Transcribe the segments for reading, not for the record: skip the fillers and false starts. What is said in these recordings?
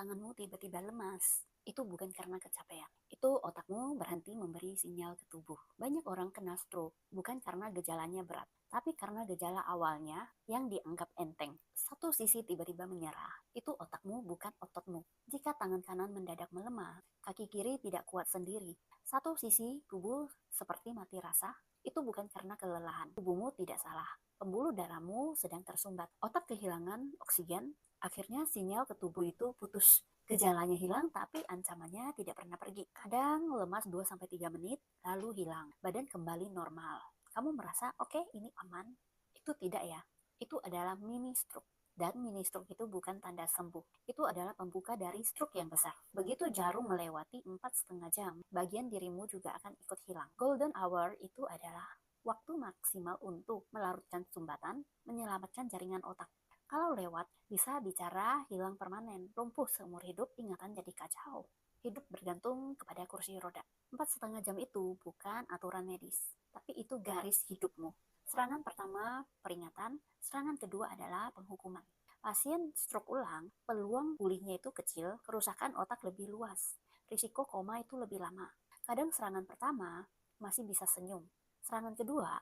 tanganmu tiba-tiba lemas, itu bukan karena kecapean. Itu otakmu berhenti memberi sinyal ke tubuh. Banyak orang kena stroke bukan karena gejalanya berat, tapi karena gejala awalnya yang dianggap enteng. Satu sisi tiba-tiba menyerah, itu otakmu bukan ototmu. Jika tangan kanan mendadak melemah, kaki kiri tidak kuat sendiri. Satu sisi tubuh seperti mati rasa, itu bukan karena kelelahan. Tubuhmu tidak salah. Pembuluh darahmu sedang tersumbat. Otak kehilangan oksigen. Akhirnya sinyal ke tubuh itu putus. Gejalanya hilang tapi ancamannya tidak pernah pergi. Kadang lemas 2-3 menit lalu hilang. Badan kembali normal. Kamu merasa oke, ini aman? Itu tidak ya. Itu adalah mini stroke. Dan mini stroke itu bukan tanda sembuh. Itu adalah pembuka dari stroke yang besar. Begitu jarum melewati 4,5 jam, bagian dirimu juga akan ikut hilang. Golden hour itu adalah waktu maksimal untuk melarutkan sumbatan, menyelamatkan jaringan otak. Kalau lewat, bisa bicara hilang permanen, lumpuh seumur hidup, ingatan jadi kacau. Hidup bergantung kepada kursi roda. 4,5 jam itu bukan aturan medis, tapi itu garis hidupmu. Serangan pertama peringatan, serangan kedua adalah penghukuman. Pasien stroke ulang, peluang pulihnya itu kecil, kerusakan otak lebih luas. Risiko koma itu lebih lama. Kadang serangan pertama masih bisa senyum. Serangan kedua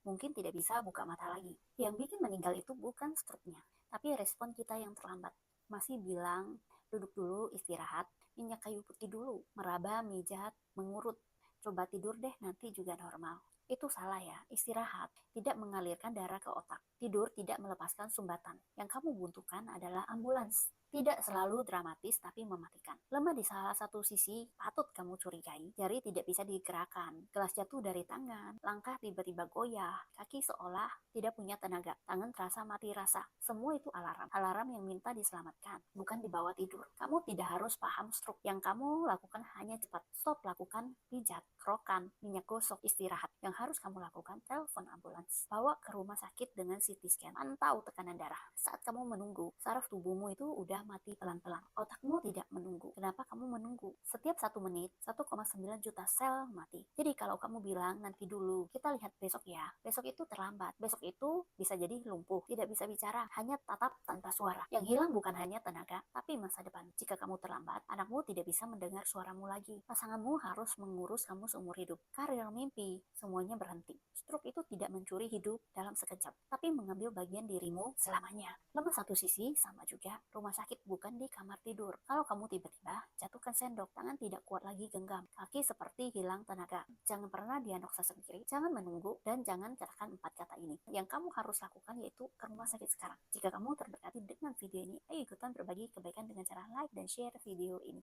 mungkin tidak bisa buka mata lagi. Yang bikin meninggal itu bukan stroke-nya, tapi respon kita yang terlambat. Masih bilang, duduk dulu, istirahat, minyak kayu putih dulu, meraba, mijat, mengurut. Coba tidur deh, nanti juga normal. Itu salah ya, istirahat tidak mengalirkan darah ke otak. Tidur tidak melepaskan sumbatan. Yang kamu butuhkan adalah ambulans. Tidak selalu dramatis tapi mematikan. Lemah di salah satu sisi patut kamu curigai. Jari tidak bisa digerakkan. Gelas jatuh dari tangan. Langkah tiba-tiba goyah. Kaki seolah tidak punya tenaga. Tangan terasa mati rasa. Semua itu alarm. Alarm yang minta diselamatkan. Bukan dibawa tidur. Kamu tidak harus paham stroke. Yang kamu lakukan hanya cepat. Stop lakukan pijat, kerokan, minyak gosok, istirahat. Yang harus kamu lakukan, telepon ambulans. Bawa ke rumah sakit dengan CT scan. Pantau tekanan darah. Saat kamu menunggu, saraf tubuhmu itu udah mati pelan-pelan. Otakmu tidak menunggu. Kenapa kamu menunggu? Setiap 1 menit, 1,9 juta sel mati. Jadi kalau kamu bilang nanti dulu, kita lihat besok ya. Besok itu terlambat. Besok itu bisa jadi lumpuh, tidak bisa bicara, hanya tatap tanpa suara. Yang hilang bukan hanya tenaga, tapi masa depan. Jika kamu terlambat, anakmu tidak bisa mendengar suaramu lagi. Pasanganmu harus mengurus kamu seumur hidup. Karir, mimpi, semuanya berhenti. Stroke itu tidak mencuri hidup dalam sekejap, tapi mengambil bagian dirimu selamanya. Lemah satu sisi sama juga, rumah sakit bukan di kamar tidur. Kalau kamu tiba-tiba jatuhkan sendok, tangan tidak kuat lagi genggam, kaki seperti hilang tenaga. Jangan pernah diagnosa sendiri, jangan menunggu, dan jangan katakan 4 kata ini. Yang kamu harus lakukan yaitu ke rumah sakit sekarang. Jika kamu terberkati dengan video ini, ayo ikutan berbagi kebaikan dengan cara like dan share video ini.